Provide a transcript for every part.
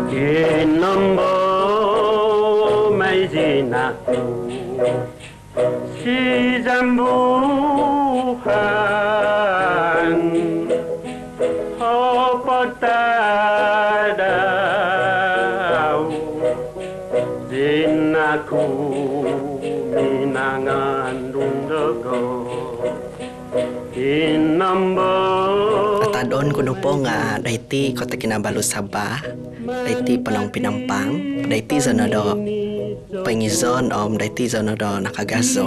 Inombo may sinaku si Zambuhan o pagtadaw sinaku minangandung dugo Inombo Atadon ko po nga dayti ko ta kinabalu Sabah dayti panong pinampang dayti sa nado pangizon dayti sa nado nakagazo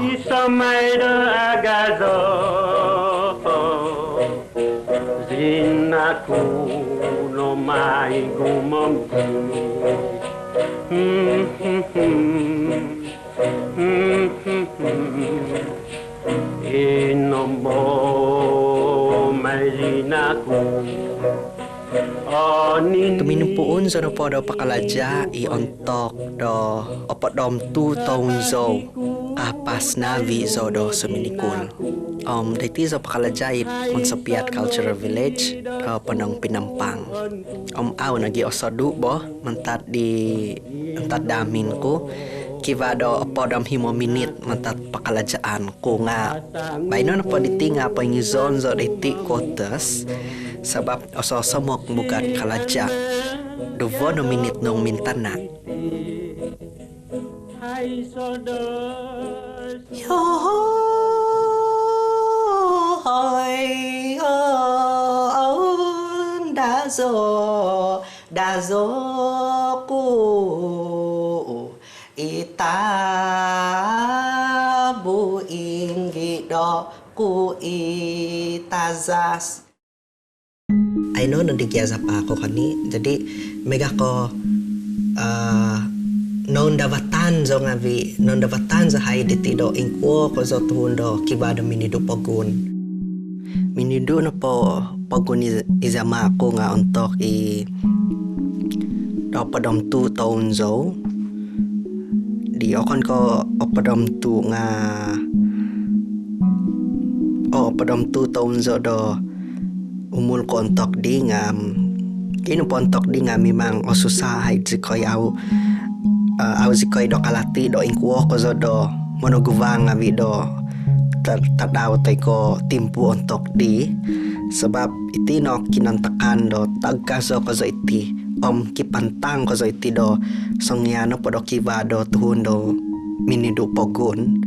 Zinaku no mai gumam Inombo may zinaku Tuminumpuun sa no po daw pakalaja iontok do opadom 2,000 zo apas navi zo do suminikul. Dayti sa pakalaja Konsopiat Cultural Village do panong pinampang. Aw nagi osadu bo mantat damin ko kiva do opadom himo minit mantat pakalajaan ko nga. Bayno na po diti nga po yung zone zo dayti kotas sebab oso semok bukan kalaja duvo no minit nung mintana yo hoy dazo ku itabu inggi do ku itazas I know nandigyasa pa ako kani jadi mega ko non davatan zo nga vi non davatan za hay ditido ingko ko zo tundo kibado minido pagun minido na po pagun izama ko nga untuk opadom 2,000 zo di okon ko opadom 2 nga opadom 2,000 zo do umul kontok di nga kino pontok di nga memang osusahay zikoy au zikoy do kalati do ingkuo ko zo do monoguvang nga do tadaw tay ko timpu ontok di sebab iti no kinantakan do tagkaso ko zo iti kipantang ko zo iti do songyano po do kiva do tuhun do minidu pogun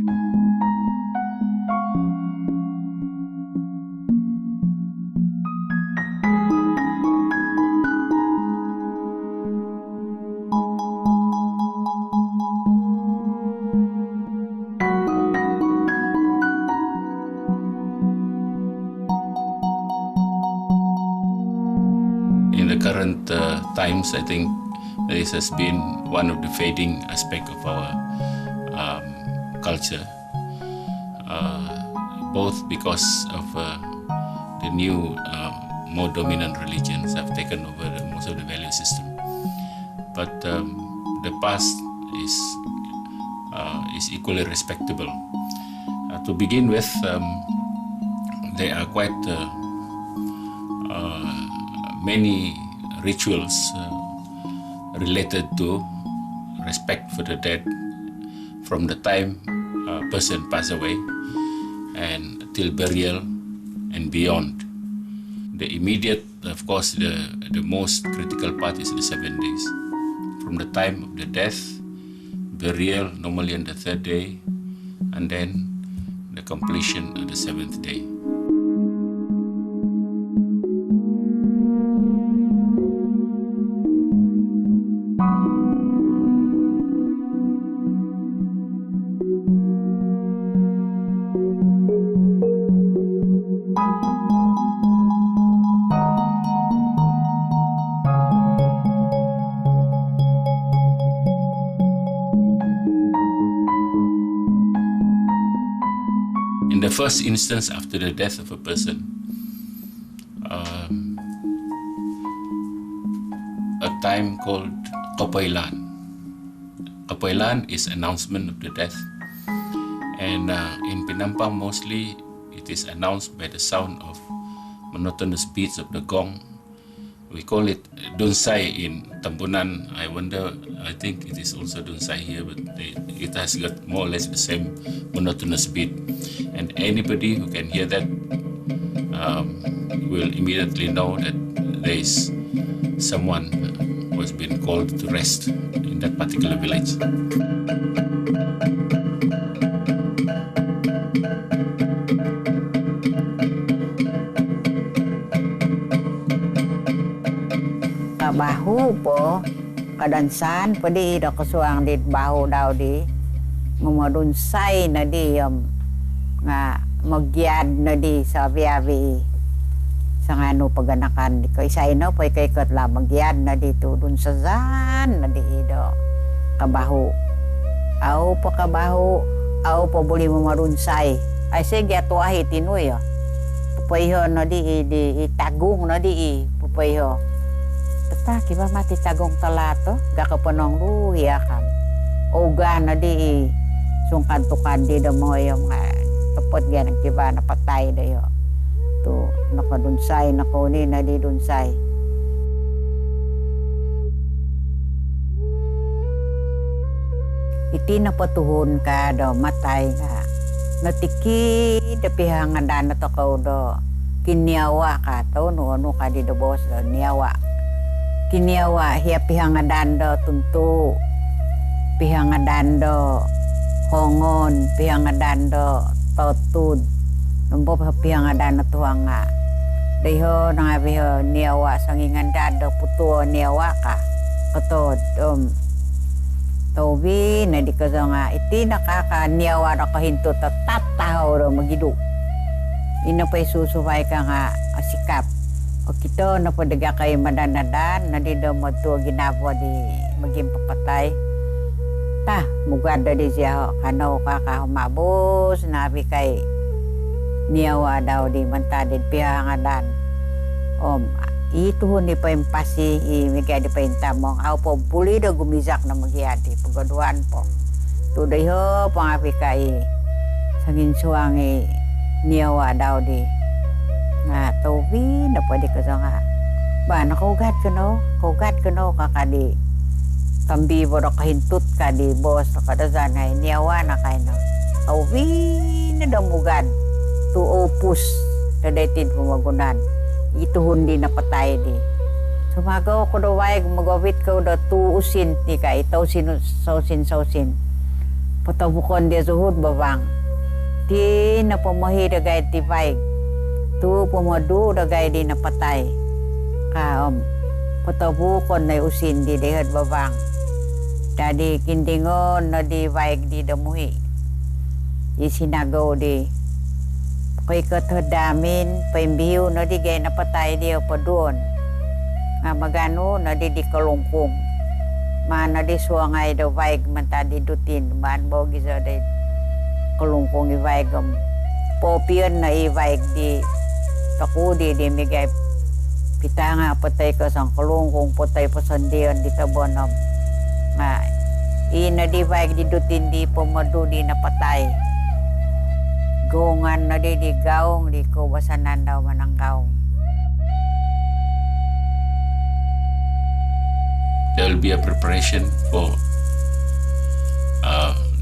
current times, I think this has been one of the fading aspect of our culture, both because of the new, more dominant religions have taken over most of the value system. But the past is equally respectable. To begin with, there are quite many rituals related to respect for the dead from the time a person passes away and till burial and beyond. The immediate, of course, the most critical part is the 7 days. From the time of the death, burial normally on the 3rd day, and then the completion on the 7th day. In the first instance, after the death of a person, a time called Kapoilan. Kapoilan is announcement of the death, and in Pinampang mostly it is announced by the sound of monotonous beats of the gong We call it dunsai in Tambunan. I think it is also dunsai here, but it has got more or less the same monotonous beat. And anybody who can hear that will immediately know that there is someone who has been called to rest in that particular village. Bahu po kadansan padi do kasuang dit bahu daw di ngumodun sai na di nga magyad na di sa biyabi sa ngano paganakan di kay sai no pay kay kat la magyad na di tudun sa zan na di do kabahu au pa kabahu au pa buli mamarun sai ay sige atuahi tinuy pupayho na di itagung na di pupayho ta kiba mati tagong talato gakapanong luya kam oga na di sungkan tukan di mo yung tapot yan ang kiba na patay dayo to nakadunsay nakuni na di dunsay iti napatuhon ka do matay nga natiki dapihang dana to ka do kinyawa ka to no ka di do bos do niyawa kiniawa hiya pihangadan do tuntu pihangadan do hongon pihangadan do totud numbo pihangadan do tuanga deho nga biho niawa sangingan do putuo niawa ka katod tobi na di nga iti nakaka niawa na kahinto tatataw do magidu ino pa'y susubay ka nga asikap o kito na padaga kayo madanadan na di daw matuwa ginagawa di maging papatay ta mugada di siya kanaw kakahumabos nabi kay niyawa daw di mantadid pihangadan ituhon ni pa yung pasi imigay di pa yung tamong aw po buli daw gumizak na magyati pagaduan po tuday ho pangapi kay sangin suwangi niyawa daw di nga tobi na pwede ka nga ba nakaugat ka no kakadi tambibo na kahintut ka di boss na kadazanay niyawa na kayo no tobi na damugad to opus na daitid pumagunan ituhon di na patay di sumagaw ko daw ay magawit ko daw tuusin di ka itaw sausin patabukon di suhud babang di na pamahida gayet di baig tu pumadu dagay di napatay ka patabukon na usin di dehat babang tadi kindingon na di baik di damuhi isinagaw di kay katadamin paimbiw na di gay napatay di paduon nga magano na di kalungkong man na di suangay daw baik man tadi dutin man bogi sa di kalungkong ibaig popion na ibaig di takudi di migay pitanga patay ka sang kalungkong patay pasandian di tabonom nga ina di baik di dutin di pumadu di napatay gongan na di gaong di ko basanan daw manang gaong. There will be a preparation for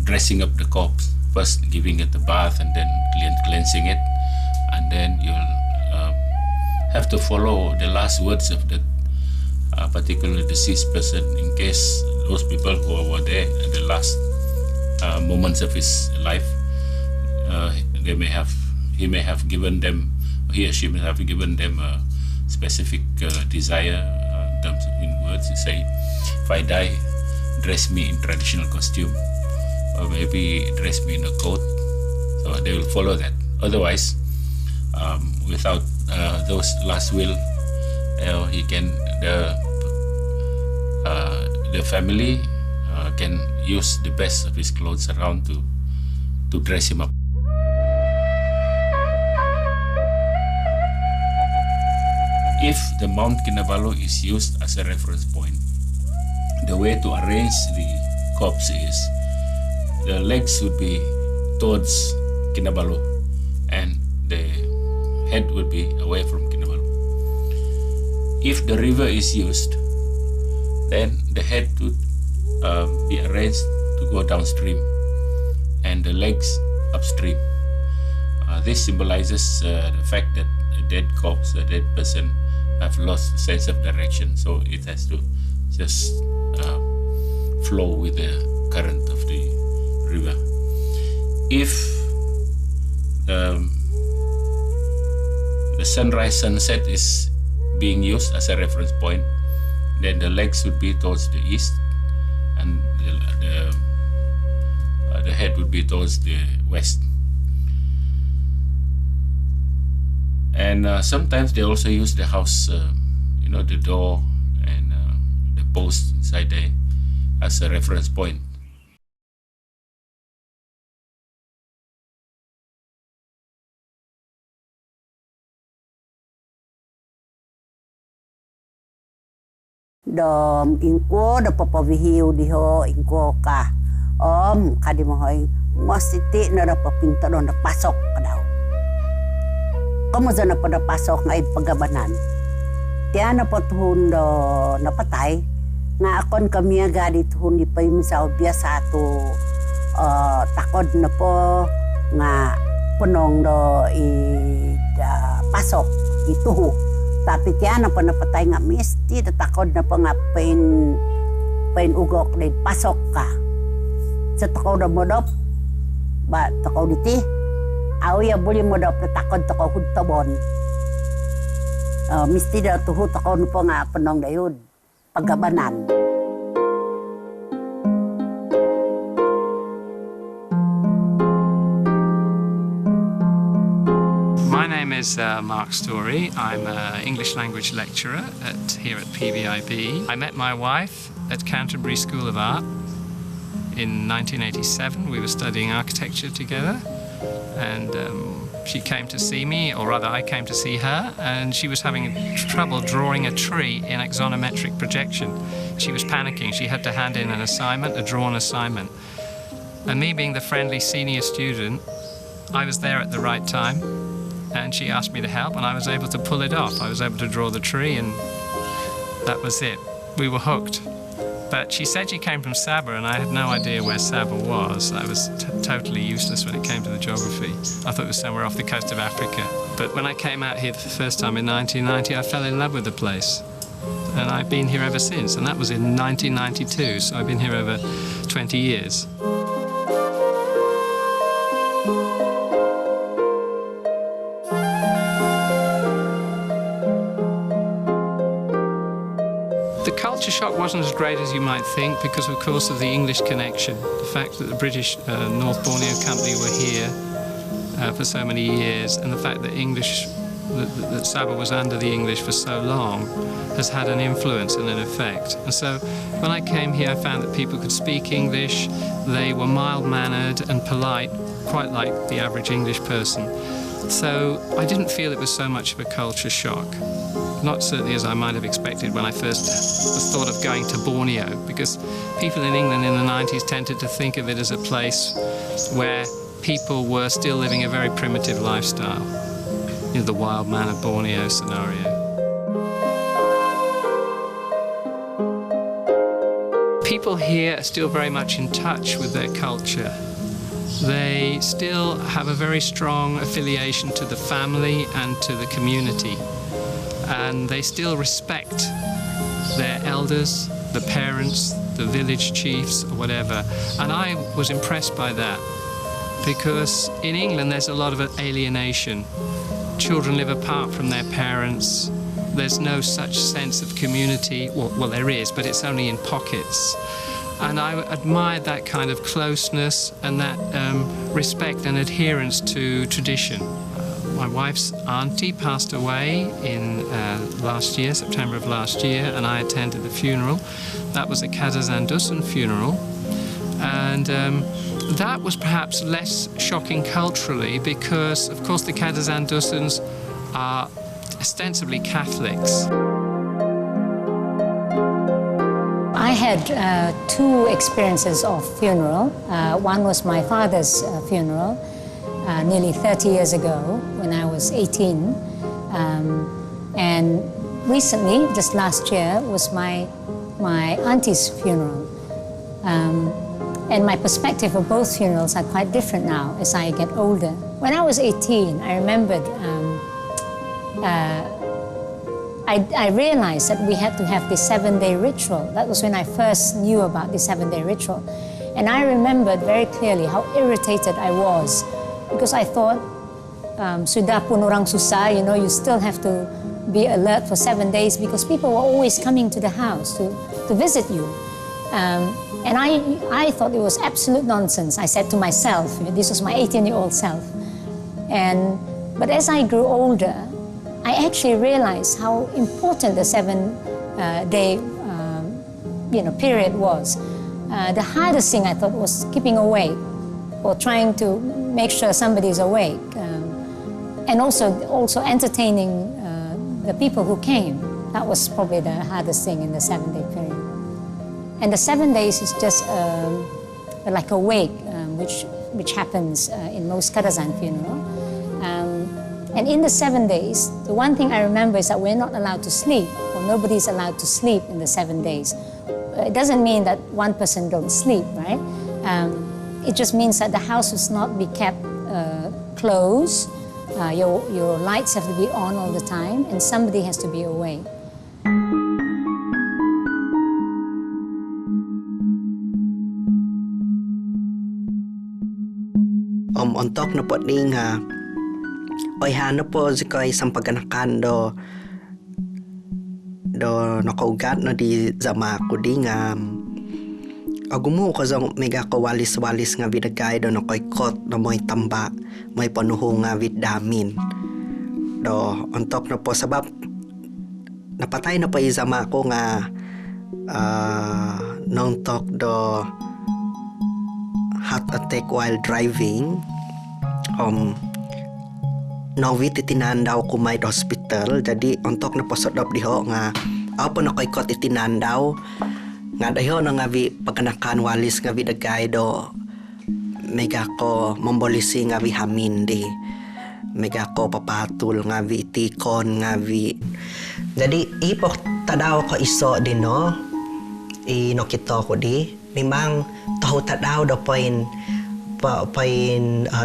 dressing up the corpse, first giving it a bath and then cleansing it, and then you'll have to follow the last words of that particular deceased person in case those people who were there at the last moments of his life, he may have given them, he or she may have given them a specific desire in words. Say, if I die, dress me in traditional costume, or maybe dress me in a coat. So they will follow that. Otherwise, without those last will, the family can use the best of his clothes around to dress him up. If the Mount Kinabalu is used as a reference point, the way to arrange the corpse is the legs would be towards Kinabalu and the head would be away from Kinabalu. If the river is used, then the head would be arranged to go downstream and the legs upstream. This symbolizes the fact that a dead corpse, a dead person, have lost sense of direction, so it has to just flow with the current of the river. If the sunrise sunset is being used as a reference point, then the legs would be towards the east and the head would be towards the west. And sometimes they also use the house, the door and the post inside there as a reference point. Dom ingko da papavihiu diho ingko ka kadi mohoy mositi na da papinta don da pasok kadaw. Kamu na pada pasok ngay pagabanan. Tiyan na patuhun do napatay nga akon kami agadi tuhun di pa imisaw biasa to takod na po nga punong do pasok ituhu. Tapi tiyan na pa napatay nga misti takod na pa nga pain ugok din pasok ka. Sa takaw na modop ba takaw diti awi ya boleh modop na takod takaw hudtabon. Misti da tuhu takaw na pa nga panong dayod pagabanan. My name is Mark Story. I'm an English language lecturer here at PBIB. I met my wife at Canterbury School of Art in 1987. We were studying architecture together, and she came to see me, or rather I came to see her, and she was having trouble drawing a tree in axonometric projection. She was panicking. She had to hand in an assignment, a drawn assignment. And me being the friendly senior student, I was there at the right time, and she asked me to help, and I was able to pull it off. I was able to draw the tree, and that was it. We were hooked. But she said she came from Sabah, and I had no idea where Sabah was. I was totally useless when it came to the geography. I thought it was somewhere off the coast of Africa. But when I came out here for the first time in 1990, I fell in love with the place. And I've been here ever since, and that was in 1992, so I've been here over 20 years. The culture shock wasn't as great as you might think because, of course, of the English connection. The fact that the British North Borneo Company were here for so many years, and the fact that that Sabah was under the English for so long has had an influence and an effect. And so when I came here, I found that people could speak English. They were mild-mannered and polite, quite like the average English person. So I didn't feel it was so much of a culture shock. Not certainly as I might have expected when I first thought of going to Borneo, because people in England in the 90s tended to think of it as a place where people were still living a very primitive lifestyle, the wild man of Borneo scenario. People here are still very much in touch with their culture. They still have a very strong affiliation to the family and to the community. And they still respect their elders, the parents, the village chiefs, or whatever. And I was impressed by that, because in England there's a lot of alienation. Children live apart from their parents. There's no such sense of community. Well, there is, but it's only in pockets. And I admired that kind of closeness and that respect and adherence to tradition. My wife's auntie passed away in last year, September of last year, and I attended the funeral. That was a Kadazandusun funeral, and that was perhaps less shocking culturally because, of course, the Kadazandusuns are ostensibly Catholics. I had two experiences of funeral. One was my father's funeral. Nearly 30 years ago when I was 18. And recently, just last year, was my auntie's funeral. And my perspective of both funerals are quite different now as I get older. When I was 18, I remembered I realized that we had to have this 7-day ritual. That was when I first knew about the 7-day ritual. And I remembered very clearly how irritated I was because I thought, sudah pun orang susah, you know, you still have to be alert for 7 days because people were always coming to the house to visit you. And I thought it was absolute nonsense. I said to myself, this was my 18-year-old self. But as I grew older, I actually realized how important the 7-day period was. The hardest thing I thought was keeping awake or trying to make sure somebody's awake, and also entertaining the people who came. That was probably the hardest thing in the 7-day period. And the 7 days is just like a wake, which happens in most Kadazan funeral. And in the 7 days, the one thing I remember is that we're not allowed to sleep, or nobody's allowed to sleep in the 7 days. It doesn't mean that one person don't sleep, right? It just means that the house must not be kept closed. Your lights have to be on all the time, and somebody has to be awake. Untuk na po ding oyhano po zikoy sampaganakan do nakaugat no di zama ko ding agumo ko zong mega ko walis nga vidagay do nakoy kot no moy tamba moy panuho nga vidamin do ontok na po sabab napatay na po izama ko nga nongtok do heart attack while driving. Nawit itinandaw ko may hospital, jadi untuk na posodop diho nga apa na koy kot itinandaw nga dayo na nga vi pagkanakan walis nga vi dagay do mega ko mombolisi nga vi hamin di mega ko papatul nga vi tikon nga vi. Jadi ipok tadaw ko iso din no inokito ko di memang tahu tadaw do poin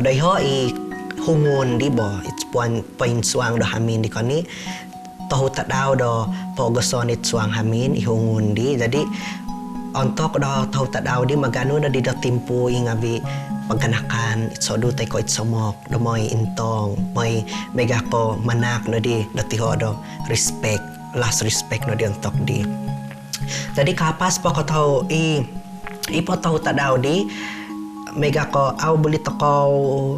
dayo hungun di bo it's point suang do hamin di koni tahu tadaw do pogoson it suang hamin ihungun di. Jadi untuk do tahu tadaw di magano na di do timpu ingabi pagkanakan itso do tay ko itsomok do moy intong moy mega ko manak no di tiho do respect last respect no di untuk di. Jadi kapas pa ko tahu ipo tahu tadaw di mega ko au buli toko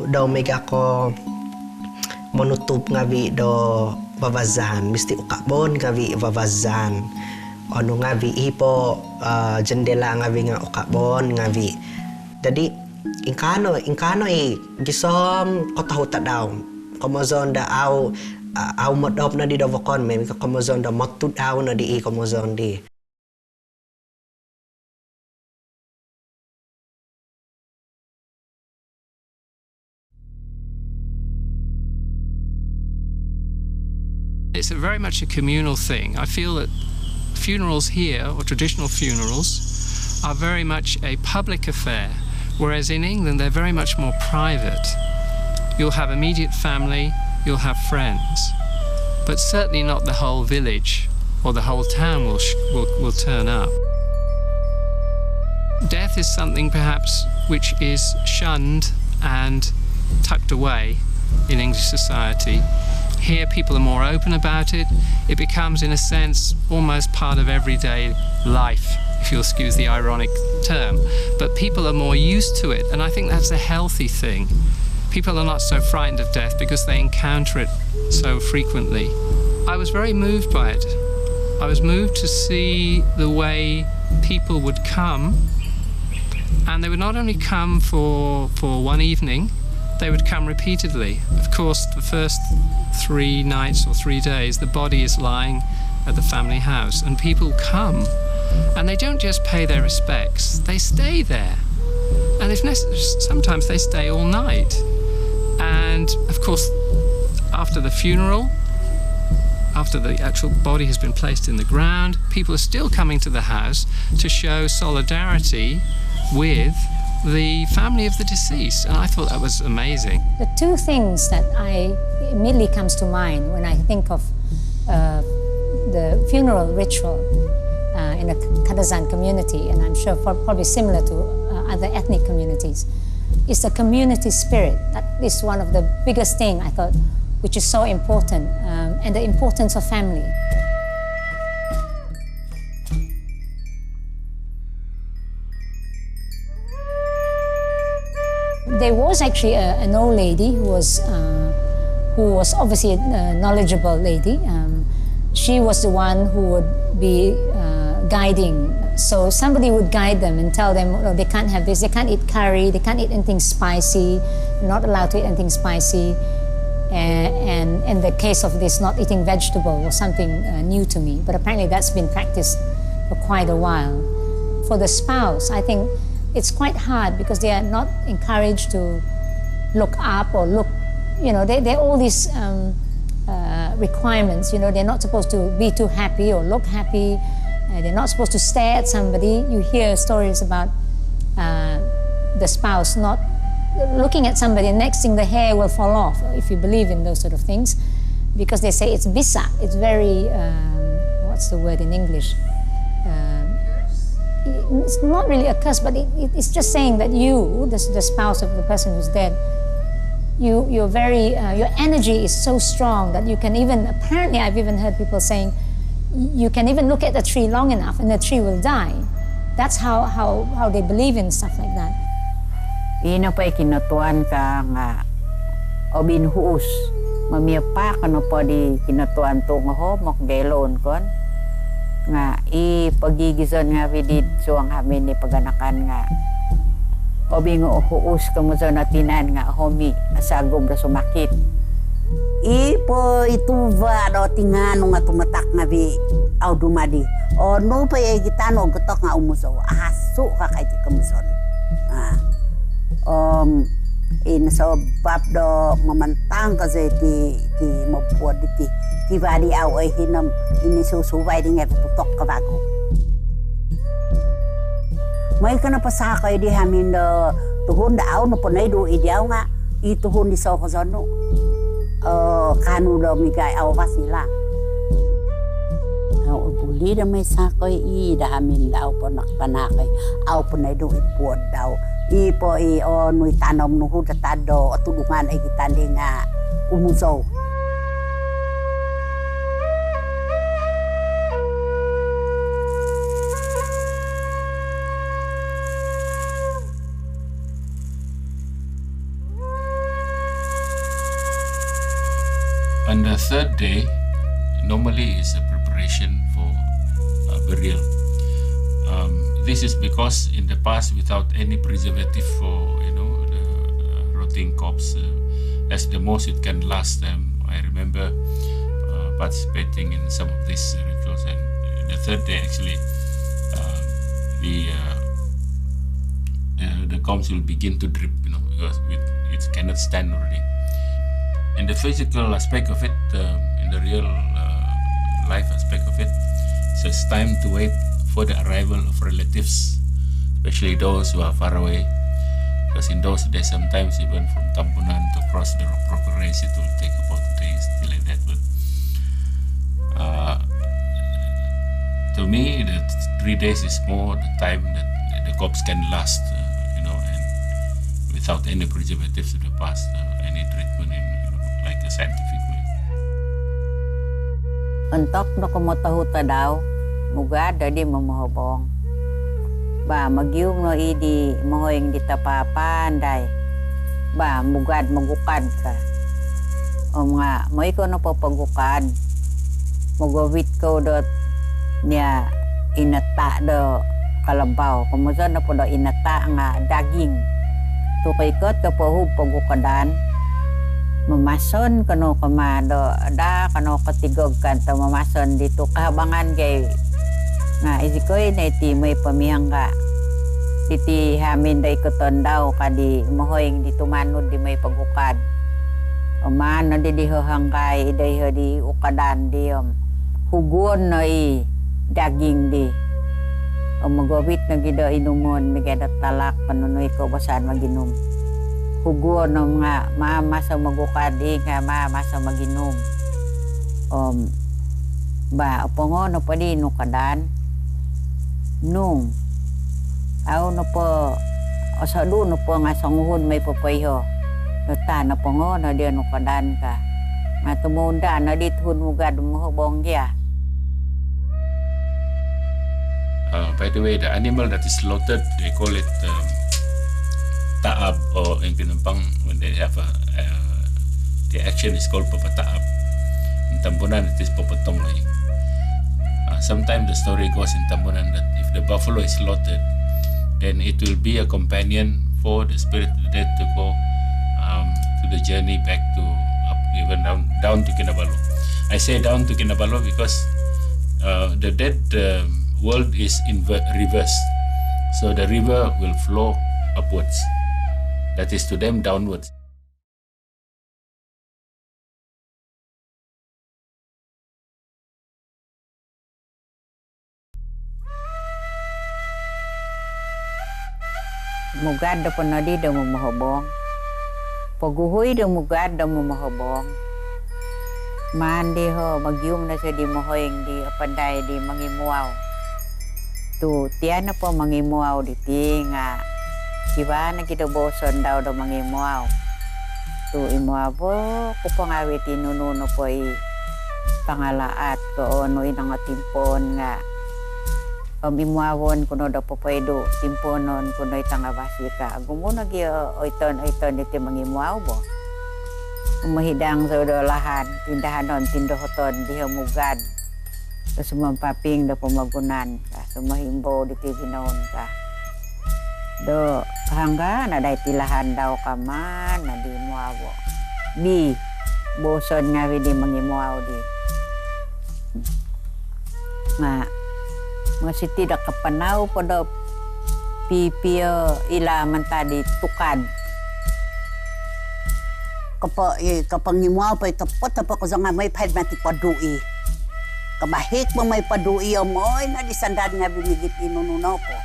daw mega ko menutup ngawi do vavazan mesti ukabon ngawi vavazan ono ngawi ipo jendela ngawi nga ukabon ngawi. Jadi ingkano gisom ko tahu tadaw komozon da au modop na di do vokon me komozon da motut au na di komozon di. It's very much a communal thing. I feel that funerals here, or traditional funerals, are very much a public affair, whereas in England they're very much more private. You'll have immediate family, you'll have friends, but certainly not the whole village or the whole town will turn up. Death is something perhaps which is shunned and tucked away in English society. Here people are more open about it. It becomes, in a sense, almost part of everyday life, if you'll excuse the ironic term. But people are more used to it, and I think that's a healthy thing. People are not so frightened of death because they encounter it so frequently. I was very moved by it. I was moved to see the way people would come, and they would not only come for one evening, they would come repeatedly. Of course, the first 3 nights or 3 days, the body is lying at the family house, and people come, and they don't just pay their respects, they stay there. And if necessary, sometimes they stay all night. And of course, after the funeral, after the actual body has been placed in the ground, people are still coming to the house to show solidarity with the family of the deceased. And I thought that was amazing. The two things that immediately comes to mind when I think of the funeral ritual in the Kadazan community, and I'm sure probably similar to other ethnic communities, is the community spirit. That is one of the biggest things I thought, which is so important, and the importance of family. There was actually an old lady who was obviously a knowledgeable lady. She was the one who would be guiding. So somebody would guide them and tell them, oh, they can't have this, they can't eat curry, they can't eat anything spicy, not allowed to eat anything spicy. And in the case of this not eating vegetable was something new to me, but apparently that's been practiced for quite a while. For the spouse, I think it's quite hard because they are not encouraged to look up or look, there are all these requirements, they're not supposed to be too happy or look happy. They're not supposed to stare at somebody. You hear stories about the spouse not looking at somebody, and next thing the hair will fall off, if you believe in those sort of things, because they say it's bisa. It's very, what's the word in English? It's not really a curse, but it's just saying that you, the spouse of the person who's dead, your energy is so strong that you can even, apparently I've even heard people saying, you can even look at the tree long enough and the tree will die. That's how they believe in stuff like that. Ino pa kinatuan ka nga obin huus. Mamia pa kano pa di kinatuan to nga homok gelon kon. Nga pagigizon nga vidid suang hamin ni paganakan nga obin huus kamuzo na tinan nga homi asagom ra sumakit. Ipo ituva do tingano nga tumatak nga bi aw dumadi. O no pa gitano gotok nga umuso. Aso ka kay ti kamuson. So bab do mamantang kasi ti mabuod ti badi aw ay hinam inisusuway di nga tutok ka bago. May ka na pasakay di hamin do tuhon daaw no punay do ideaw nga ituhon di sa kasono. Kanu do migay aw pasila. Aw buli da may sakoy da hamin daw po nakpanakay aw punay do ipuod daw. Ipo nui tanom nuhu tatado atulungan ay kitanding nga umuso. On the third day, normally is a preparation for burial. This is because in the past, without any preservative for the rotting corpse, that's the most it can last. I remember participating in some of these rituals, and the third day actually, the corpse will begin to drip, because it cannot stand already. In the physical aspect of it, in the real life aspect of it, so it's time to wait for the arrival of relatives, especially those who are far away. Because in those days, sometimes even from Tampunan to cross the proper race, it will take about days, like that. But to me, the 3 days is more the time that the corpse can last, and without any preservatives to the past, any treatment in like a scientific way. Antok na kumatahuta daw. Mugad di mamahobong. Ba magyung no idi mohoyng di tapapanday. Ba mugad magukad ka. O nga moy ko no papagukad. Mogowit ko dot niya inata do kalabaw. Kumusta na po do inata nga daging. Tukay kot ka po pagukadan. Mamason kano kamado da kano katigog kanto mamason dito kahabangan kay nga isikoy na iti may pamiyang ka titi hamin day ko tondaw kadi mohoyng dito manod di may pagukad Oman na di hangkai di ukadan di hugon na daging di. Magawit na gida inumon migada talak panunoy ko basan maginom. Hugon na nga mama sa magukadi nga mama sa maginom. Ba opongo no padi no kadan nung aw no po osadu no po nga sanguhon may papayho. Ta na pongo na dia no kadan ka matumunda na dithun mugad mo bong dia. By the way, the animal that is slaughtered, they call it taab, or in Pinampang when they have the action is called papataab. In Tambunan it is papatonglay. Sometimes the story goes in Tambunan that if the buffalo is slaughtered, then it will be a companion for the spirit of the dead to go to the journey back to up, even down to Kinabalu. I say down to Kinabalu because the dead world is in reverse, so the river will flow upwards. That is to them downwards. Mugad da panadi da mamahobong. Paguhoy da mugad da mamahobong. Mandi ho magyum na sa di mahoyng di apanday di mangimuaw. Tu tiyan na po mangimuaw di ti nga kiba na kita boson daw da mangimuaw. Tu imuaw po kupangawit inununo po pangalaat ko ono inang atimpon nga imuawon kuno da po pwede timponon kuno itangabasi ka. Gumuno gi oiton iti mangimuaw bo. Umahidang sa lahan, tindahanon, tindohoton, di mugad. Tapos mampaping da pumagunan ka. Sumahimbo di tibinaon ka. Do, hangga na dahi tilahan daw ka man, na di muawo. Di, boson nga di mangimuaw di. Nga siti da kapanaw po do pipio ilaman tadi tukad. Kapangimuaw pa itapot na pa ko sa nga may pahid mati padui. Kabahik mo may padui o mo'y nadisandan nga binigit inununaw ko.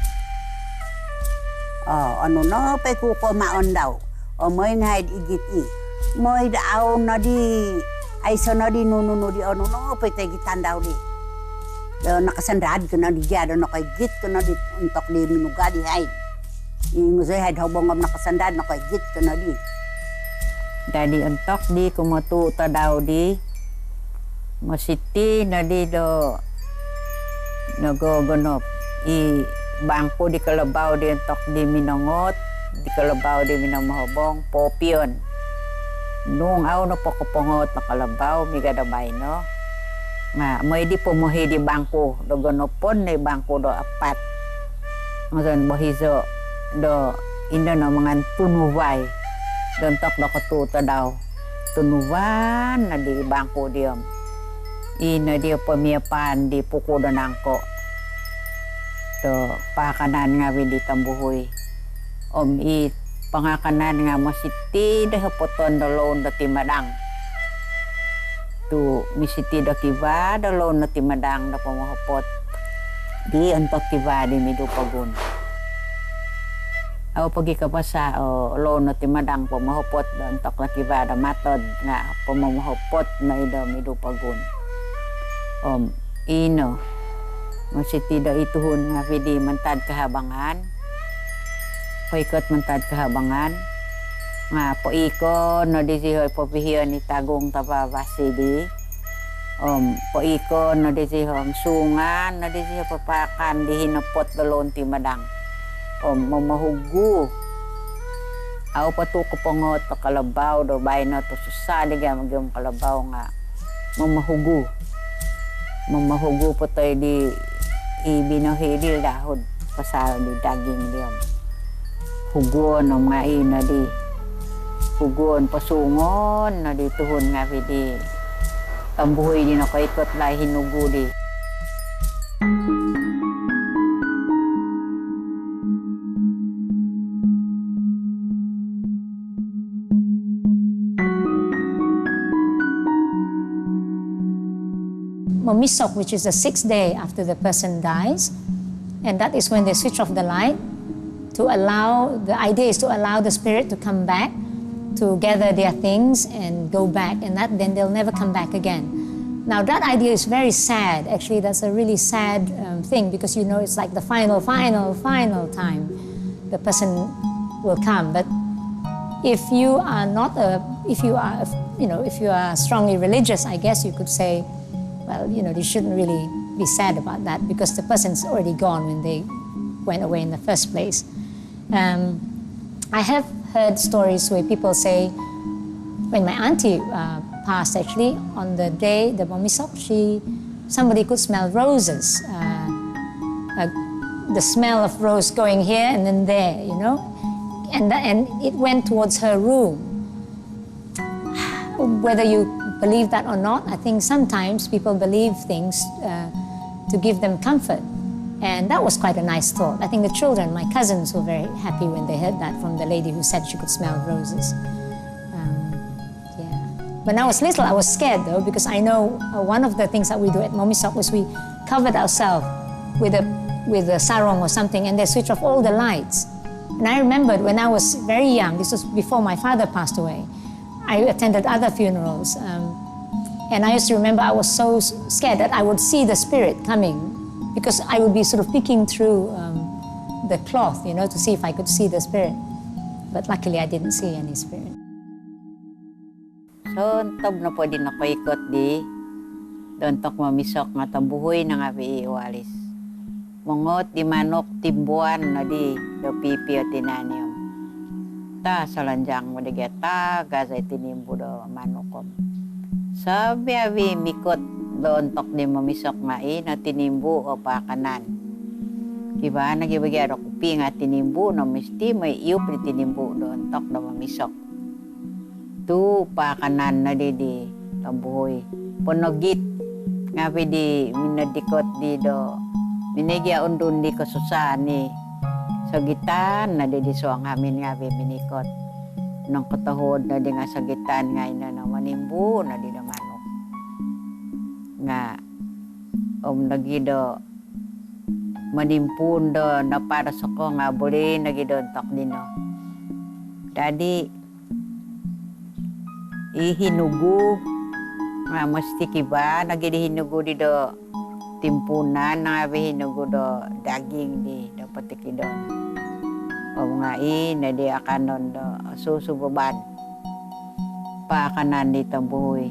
Ano na pa'y kuko maon daw. O mo'y nahid igit mo'y daaw na di ay so na di nununo di ano na pa'y tagitan daw di. Nakasandad ko na di gyado nakaigit ko na di untok di minuga di hide. Yung sa'y hide habang nakasandad nakaigit ko na di. Dadi entok di kumatuta daw di masiti na di do nagogonop bangko di kalabaw di entok di minangot di kalabaw di minamahobong popyon nung aw no pokopongot na kalabaw migadabay no nga may di pumuhi di bangko do gonopon na bangko do apat ngayon bohizo do indo no mga tunuway dontok na katuta daw. Tunuwan na di bangko diyom. Ina di pamiyapan di puko do nangko. To pakanan nga di tambuhoy. Pangakanan nga masiti da hapoton da loon da timadang. Tu misiti da kiba da loon da timadang da pamahapot. Di antok kiba di midupagun. Aw pagi kapasa loon na timadang pamahupot doon tok lakibada matod nga pamahupot na midupagun. Ino masiti da ituhon nga pidi mantad kahabangan. Paikot mantad kahabangan. Nga poiko no di sihoy papihiyon ni tagong tababasi di. Poiko no di sihoy sungan no di sihoy papakan di hinapot da loon timadang. Mamahugu aw patuko pangot to kalabaw do bay na to susali ga magyong kalabaw nga mamahugu po tayo di ibinohidil dahod pasal di daging diyom hugon o mga ina di hugon pasungon na di tuhon nga di tambuhoy di na kaikot la hinugu di. Momisok, which is the 6th day after the person dies, and that is when they switch off the light to allow, the idea is to allow the spirit to come back, to gather their things and go back, and that then they'll never come back again. Now that idea is very sad. Actually, that's a really sad thing, because you know it's like the final time the person will come. But if you are not if you are strongly religious, I guess you could say, well, you know, you shouldn't really be sad about that, because the person's already gone when they went away in the first place. I have heard stories where people say, when my auntie passed, actually, on the day, the Momisok, somebody could smell roses. The smell of rose going here and then there, you know, and it went towards her room. Whether you believe that or not, I think sometimes people believe things to give them comfort. And that was quite a nice thought. I think the children, my cousins, were very happy when they heard that from the lady who said she could smell roses. Yeah. When I was little, I was scared though, because I know one of the things that we do at Momisok was we covered ourselves with a sarong or something, and they switch off all the lights. And I remembered when I was very young, this was before my father passed away, I attended other funerals. And I used to remember I was so scared that I would see the spirit coming, because I would be sort of peeking through the cloth, you know, to see if I could see the spirit. But luckily, I didn't see any spirit. So, tob na po din ako ikot di. Doon tok Momisok nga tambuhoy na nga iiwalis. Mungot di manok timbuan na di do pipi o tinanium. Ta salanjang mo di geta gazay tinimbu do manukom. Sabi awi mikot doon tok di Momisok nga na tinimbu o pakanan. Kiba nagibagay ako kupi nga tinimbu no misti may iup di tinimbu doon tok do Momisok. Tu pakanan na di tambuhoy. Ponogit nga di minadikot di do minigya undun di ko susani. So gitan na di suang amin nga minikot. Nang katahod na di nga sa gitan nga ina na manimbu na di na manok. Nga nagido manimpun do na para sa ko nga buli nagidontok dino. Dadi ihinugu nga mesti kiba nagidihinugu di do timpunan nga hinugu do daging di dapat ikidon. O nga na di akanon do susubaban pa kanan di tambuhoy.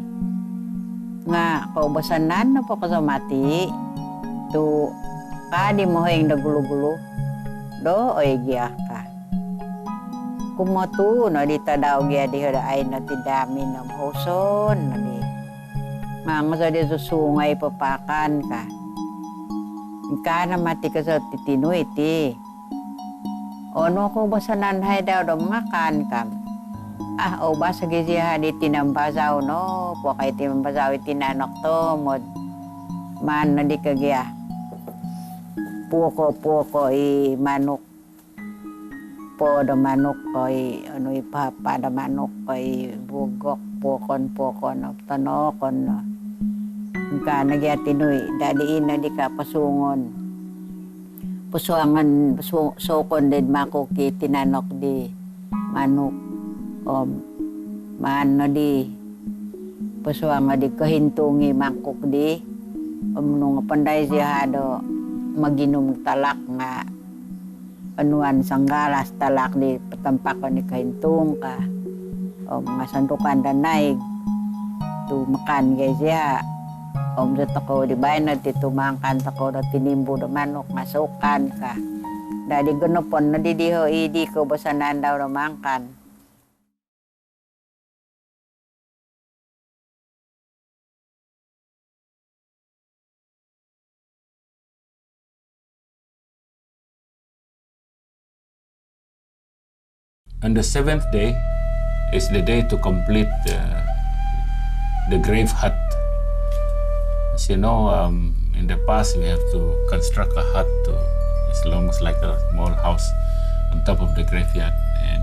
Nga kaubasanan na po kasamati to kadi mo yung nagulugulo do oy giya ka kumotu no di tadaw giya di hada ay na tidami ng hoson no di nga sa di susungay papakan ka na mati ka sa titinuy ti ono ko basanan hay daw do makan kam. O basa giziha di tinambazaw no po kay tinambazaw itinanok to mod man na di kagya puko manok po da manok ko ano ipapa da manok ko bugok pokon of tanokon no ka nagya tinuy dadiin na di ka pasungon pusuangan sokon din makuki tinanok di manok man di pasuang di kahintungi mangkok di nung panday siya do maginom talak nga anuan sanggalas talak di patampak ni kahintung ka mga sandukan danay tu makan gay siya sa tako di bayan na titumangkan tako na tinimbo do manok masukan ka dadi ganopon na di idi ko basanan daw na mangkan. And the 7th day is the day to complete the grave hut. As you know, in the past we have to construct a hut as long as like a small house on top of the graveyard. And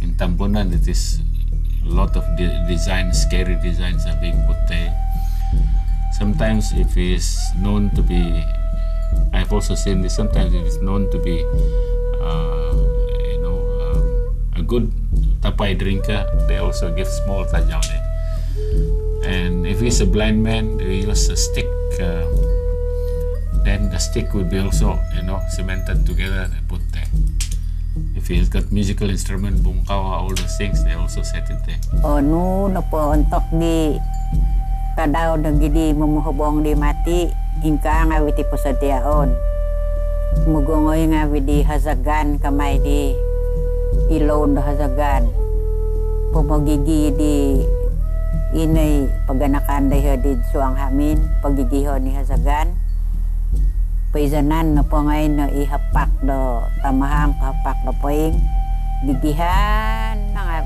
in Tambunan, it is a lot of designs, scary designs are being put there. sometimes if it's known to be, I've also seen this, sometimes if it's known to be, a good tapai drinker, they also give small tajam. And if he's a blind man, they use a stick. Then the stick would be also, cemented together and put there. If he's got musical instrument, bungkaw, all those things, they also set it there. Na po untuk di kadaw na gidi mamuhubong di mati, ingka nga witi po sa diaon. Mugungoy nga witi hazagan kamay di ilon do hazagan. Pumagigi di inay paganakan dahi di suang hamin, pagigiho ni hazagan. Paizanan na po ngayon na ihapak do tamahang kahapak do poing. Gigihan na nga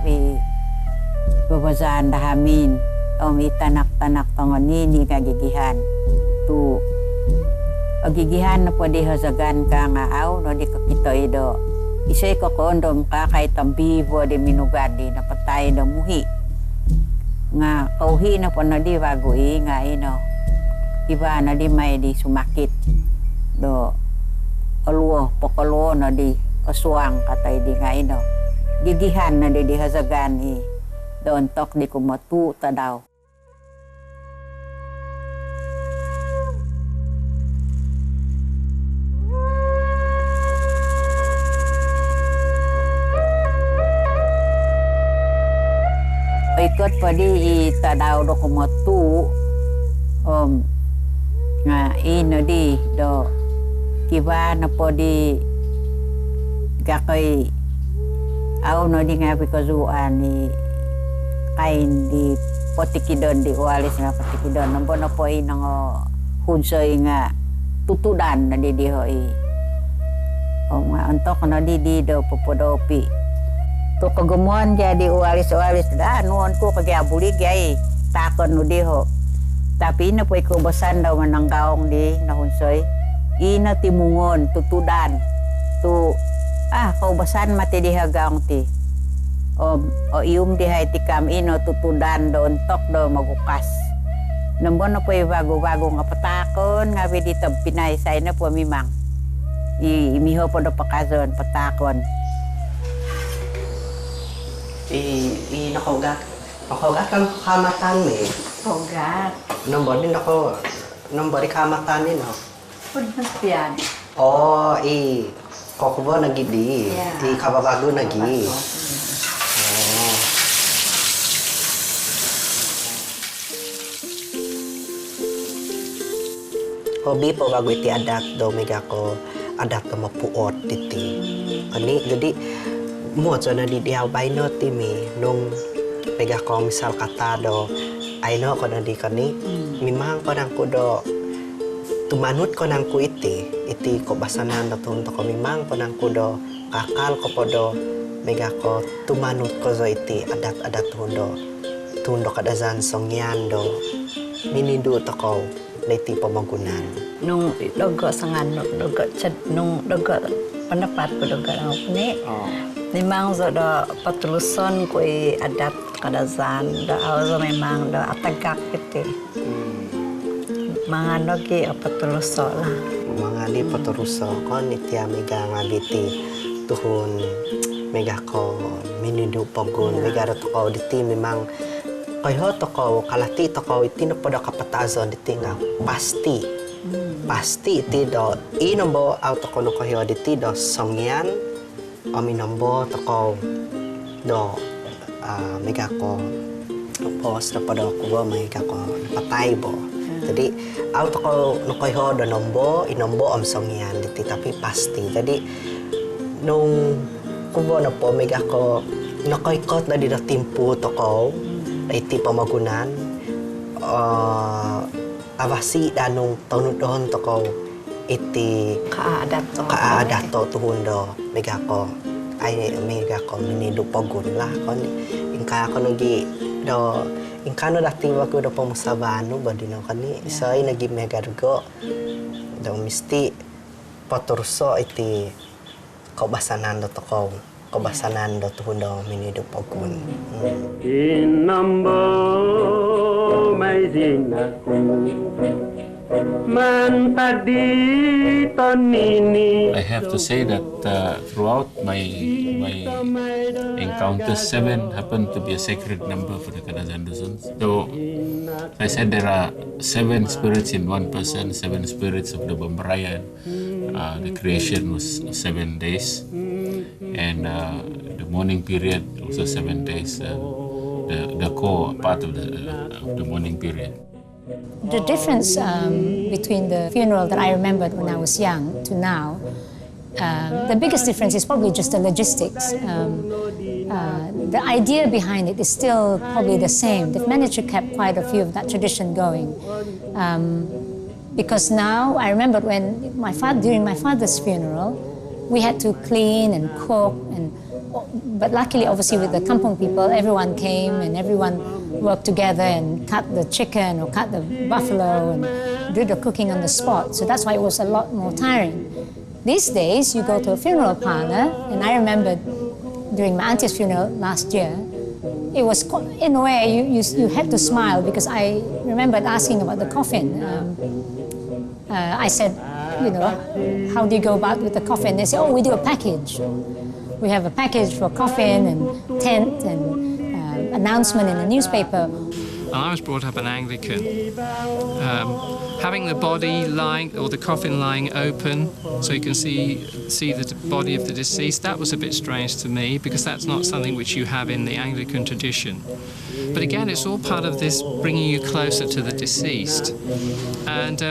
babazaan da hamin. Itanak-tanak tongon ni kagigihan. Tu agigihan na po di hazagan ka nga aw no di kakito ido. Isay ko kondom ka kay tambibo di minugadi na patay do muhi. Nga kauhi na po na di bago nga iba na di may di sumakit. Do pokoluo na di kasuang katay di nga gigihan na di hazagan doon tok di kumatu tadaw. Ikot pa di tadaw do kumatu nga di do kiba na po di gakoy aw no di nga pikazuan ni kain di potikidon di ualis na potikidon nampo na po nang hunsoy nga tutudan na di hoi nga antok na di do popodopi to kagumuan jadi ualis da nuon ko kagabuli gay takon no di ho tapi na po ikubasan daw mananggaong di na hunsoy ina timungon tutudan tu kaubasan mati dihagang ti o ium dihay ti kam ino tutudan doon tok do magukas nambon na po bago-bago nga patakon nga dito pinaysay na po mimang imiho po do pakazon patakon nakaugat ang kamatan mo kaugat nambon din ako nambon kamatan din Pudnaspian. Kokubo nagidi. Di kababago nagi. Hobi po bago iti adat do mega ko adat ko mapuot iti. Ani jadi mo so na di diaw bay no timi nung mega ko misal kata do ay no ko na di kani mimang ko nang kudo tumanut ko nang ku iti ko basanan na tunto ko mimang ko nang kudo kakal ko podo mega ko tumanut ko zo iti adat tundo kadazandusun do minindo to ko na iti pamagunan nung dogo sangan nung dogo pendapat ko dogo ako ni memang zo do patuluson ko adat kadazan do aw memang do atagak iti mga nogi patuluso lah. Mga di patuluso ko nitya mega ngabiti tuhun mega ko minindo pagun mega to ko diti memang koyo to ko kalati to ko itino podo kapatazon diti nga pasti iti do inombo auto ko no koyo diti do songyan o minombo to ko do mega ko pos na podo ko mega ko patay bo. Jadi auto ko nukoy ho do inombo songyan diti tapi pasti. Jadi nung kubo na po mega ko nukoy kot na di na timpu to ko iti pamagunan avasi danung tanudon to ko iti kaadat to tuhun do mega ko ay mega ko minido pagun lah kon ingka ko nugi do ingkano dati wag do pamusabano ba dino kani say nagi megargo do misti paturso iti kaubasanan do to ko kebasanan do tuhun do minidup pokun. Inambo maizinaku mantadi tonini. I have to say that throughout my encounters, 7 happened to be a sacred number for the Kadazandusun. So I said there are 7 spirits in one person, 7 spirits of the Bambarayan. The creation was 7 days, and the morning period also 7 days. The core part of the morning period. The difference between the funeral that I remembered when I was young to now, the biggest difference is probably just the logistics. The idea behind it is still probably the same. They've managed to keep quite a few of that tradition going. Because now, I remember when during my father's funeral, we had to clean and cook, but luckily, obviously, with the kampong people, everyone came and everyone worked together and cut the chicken or cut the buffalo and do the cooking on the spot. So that's why it was a lot more tiring. These days, you go to a funeral parlor, and I remember during my auntie's funeral last year, it was, in a way, you had to smile because I remembered asking about the coffin. I said, how do you go about with the coffin? They said, oh, we do a package. We have a package for coffin and tent and announcement in the newspaper. I was brought up an Anglican. Having the body lying, or the coffin lying open, so you can see the body of the deceased, that was a bit strange to me, because that's not something which you have in the Anglican tradition. But again, it's all part of this bringing you closer to the deceased. And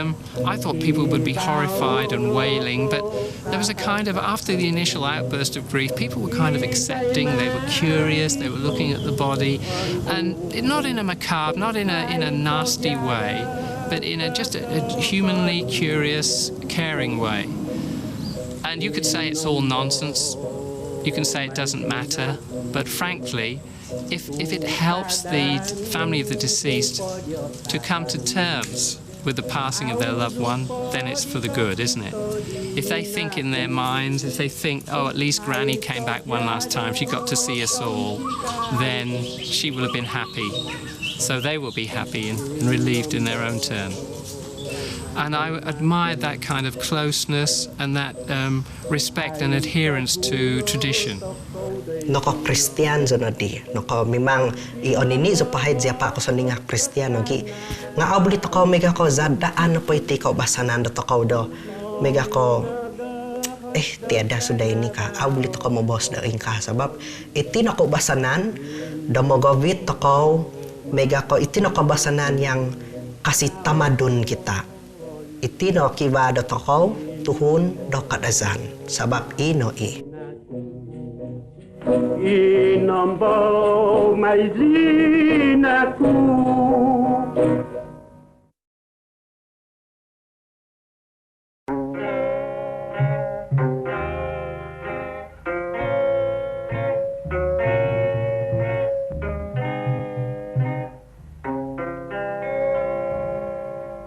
I thought people would be horrified and wailing, but there was a kind of, after the initial outburst of grief, people were kind of accepting, they were curious, they were looking at the body, and not in a macabre, not in a nasty way, but in just a humanly curious, caring way. And you could say it's all nonsense, you can say it doesn't matter, but frankly, if it helps the family of the deceased to come to terms with the passing of their loved one, then it's for the good, isn't it? If they think in their minds, if they think, oh, at least Granny came back one last time, she got to see us all, then she will have been happy. So they will be happy and relieved in their own turn. And I admired that kind of closeness and that respect and adherence to tradition. Noko Christian zonodi, noko memang ion ini supaya siapa ako sa ninga Christian ngi nga abli to ko mega ko zadaan po iti ko basanan to ko do mega ko tiada sudah ini ka abli to ko mo bos da ka sabab iti nako basanan do mo govit to ko mega ko iti nako basanan yang kasih tamadun kita iti no kiba do to ko tuhun do kadazan sabab ino Inambo maizinaku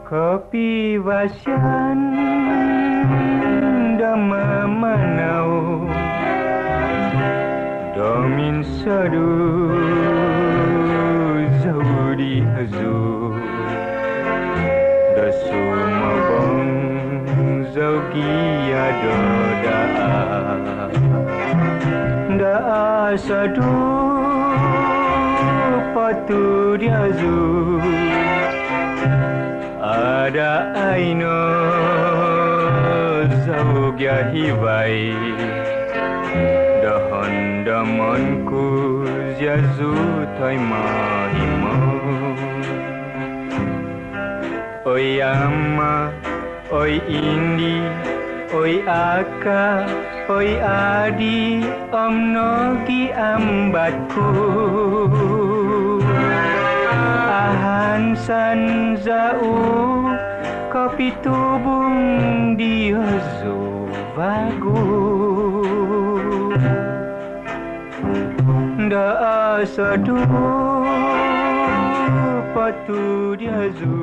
Kopi wasyan dama manau Domin sadu zaudi hazu da sumabang zaugi adoda da sadu patu diazu ada aino zaugya hibai dahan damanku ziazu thai mahimo oi amma oi indi oi aka oi adi omnogi ambatku ahan san zau kopi tubung diozo vagu da asadu patu diazu